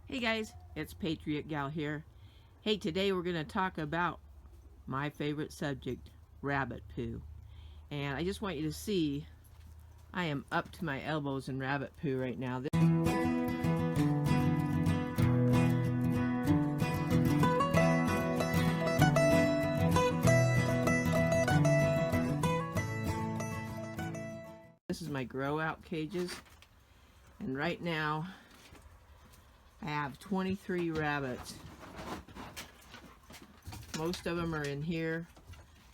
Hey guys, it's Patriot Gal here. Hey, today we're going to talk about my favorite subject, rabbit poo. And I just want you to see I am up to my elbows in rabbit poo right now. This is my grow out cages, and right now I have 23 rabbits. Most of them are in here.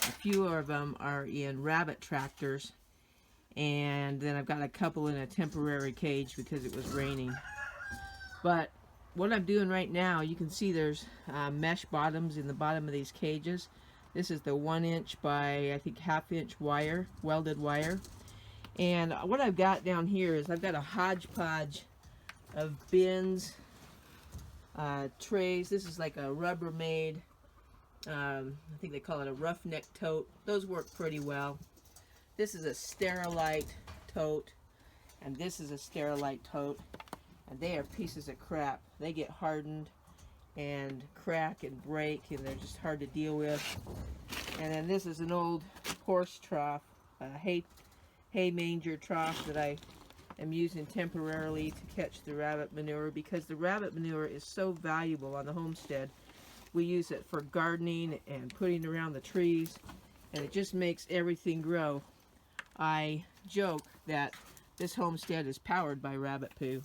A few of them are in rabbit tractors, and then I've got a couple in a temporary cage because it was raining. But what I'm doing right now, you can see there's mesh bottoms in the bottom of these cages. This is the 1 inch by I think ½ inch wire, welded wire. And what I've got down here is I've got a hodgepodge of bins, trays. This is like a Rubbermaid, I think they call it a roughneck tote. Those work pretty well. This is a Sterilite tote, and this is a Sterilite tote, and they are pieces of crap. They get hardened and crack and break, and they're just hard to deal with. And then this is an old horse trough, hay manger trough that I am using temporarily to catch the rabbit manure, because the rabbit manure is so valuable on the homestead. We use it for gardening and putting around the trees, and it just makes everything grow. I joke that this homestead is powered by rabbit poo.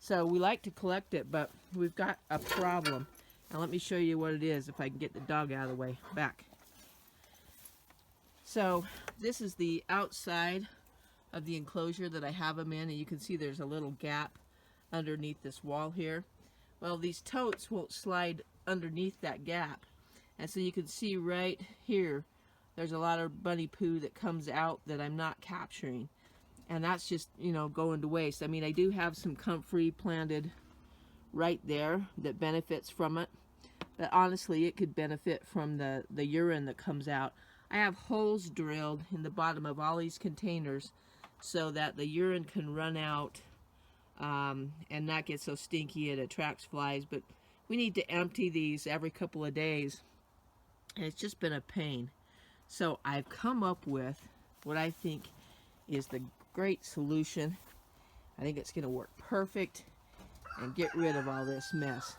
So we like to collect it, but we've got a problem. Now let me show you what it is if I can get the dog out of the way. Back. So this is the outside of the enclosure that I have them in, and you can see there's a little gap underneath this wall here. Well, these totes won't slide underneath that gap, and so you can see right here there's a lot of bunny poo that comes out that I'm not capturing, and that's just, you know, going to waste. I mean, I do have some comfrey planted right there that benefits from it, but honestly it could benefit from the urine that comes out. I have holes drilled in the bottom of all these containers so that the urine can run out and not get so stinky it attracts flies. But we need to empty these every couple of days, and it's just been a pain. So I've come up with what I think is the great solution. I think it's going to work perfect and get rid of all this mess.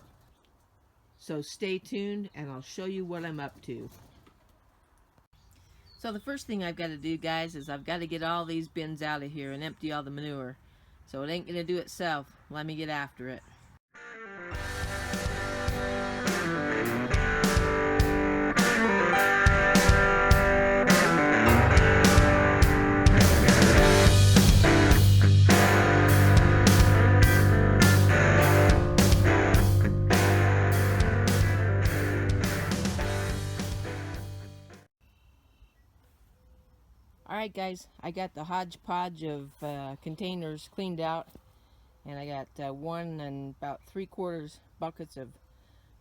So stay tuned and I'll show you what I'm up to. So the first thing I've got to do, guys, is I've got to get all these bins out of here and empty all the manure. So it ain't going to do itself. Let me get after it. Alright guys, I got the hodgepodge of containers cleaned out, and I got 1 and about 3/4 buckets of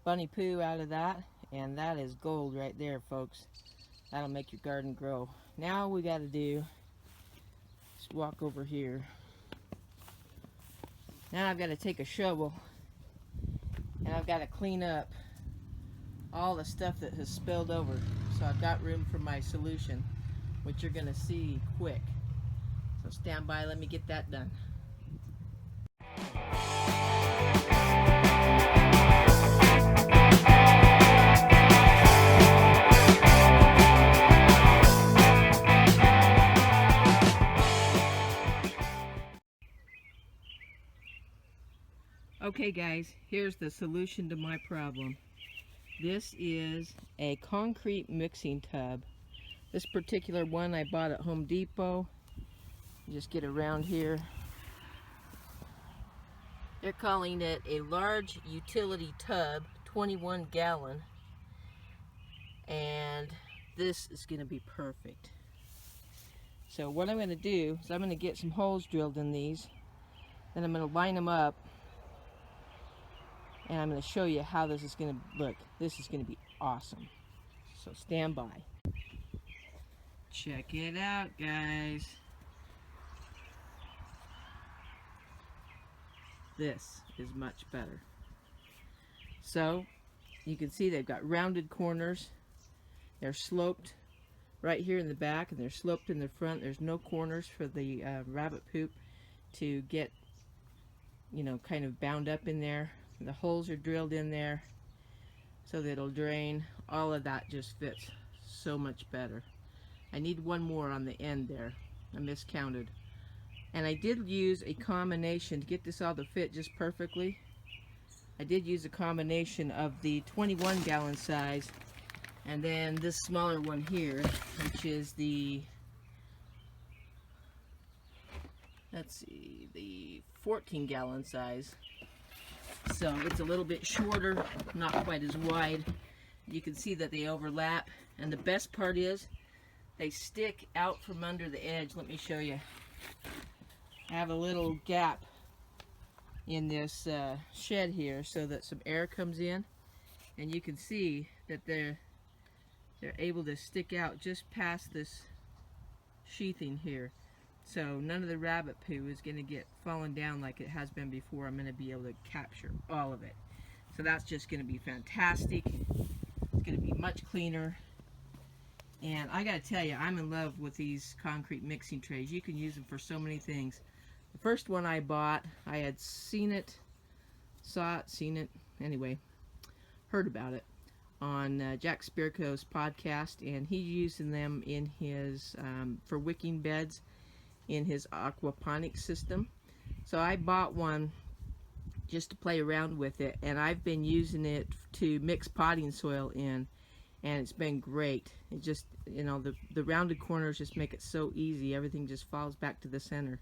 bunny poo out of that, and that is gold right there, folks. That'll make your garden grow. Now we got to do, just walk over here. Now I've got to take a shovel and I've got to clean up all the stuff that has spilled over, so I've got room for my solution, which you're gonna see quick. So stand by, let me get that done. Okay guys, here's the solution to my problem. This is a concrete mixing tub. This particular one I bought at Home Depot. You just get around here. They're calling it a large utility tub, 21 gallon. And this is going to be perfect. So what I'm going to do is I'm going to get some holes drilled in these. Then I'm going to line them up. And I'm going to show you how this is going to look. This is going to be awesome. So stand by. Check it out, guys. This is much better. So you can see they've got rounded corners. They're sloped right here in the back, and they're sloped in the front. There's no corners for the rabbit poop to get, you know, kind of bound up in there. The holes are drilled in there so that it'll drain. All of that just fits so much better. I need one more on the end there. I miscounted. And I did use a combination to get this all to fit just perfectly. I did use a combination of the 21-gallon size and then this smaller one here, which is the, let's see, the 14-gallon size. So it's a little bit shorter, not quite as wide. You can see that they overlap, and the best part is they stick out from under the edge. Let me show you. I have a little gap in this shed here so that some air comes in, and you can see that they're able to stick out just past this sheathing here. So none of the rabbit poo is going to get fallen down like it has been before. I'm going to be able to capture all of it. So that's just going to be fantastic. It's going to be much cleaner. And I got to tell you, I'm in love with these concrete mixing trays. You can use them for so many things. The first one I bought, I had seen it, anyway, heard about it on Jack Spirko's podcast, and he's using them in his, for wicking beds in his aquaponics system. So I bought one just to play around with it, and I've been using it to mix potting soil in, and it's been great. It just, you know, the rounded corners just make it so easy. Everything just falls back to the center.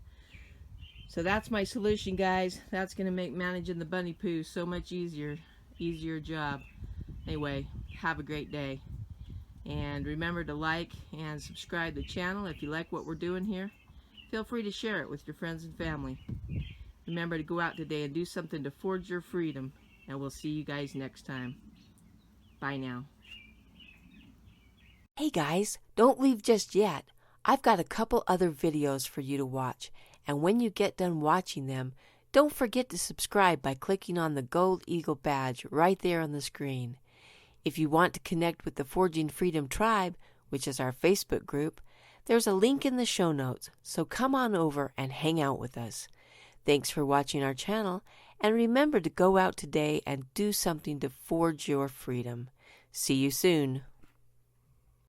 So that's my solution, guys. That's going to make managing the bunny poo so much easier job. Anyway, have a great day. And remember to like and subscribe to the channel if you like what we're doing here. Feel free to share it with your friends and family. Remember to go out today and do something to forge your freedom. And we'll see you guys next time. Bye now. Hey guys, don't leave just yet. I've got a couple other videos for you to watch. And when you get done watching them, don't forget to subscribe by clicking on the gold eagle badge right there on the screen. If you want to connect with the Forging Freedom Tribe, which is our Facebook group, there's a link in the show notes, so come on over and hang out with us. Thanks for watching our channel, and remember to go out today and do something to forge your freedom. See you soon.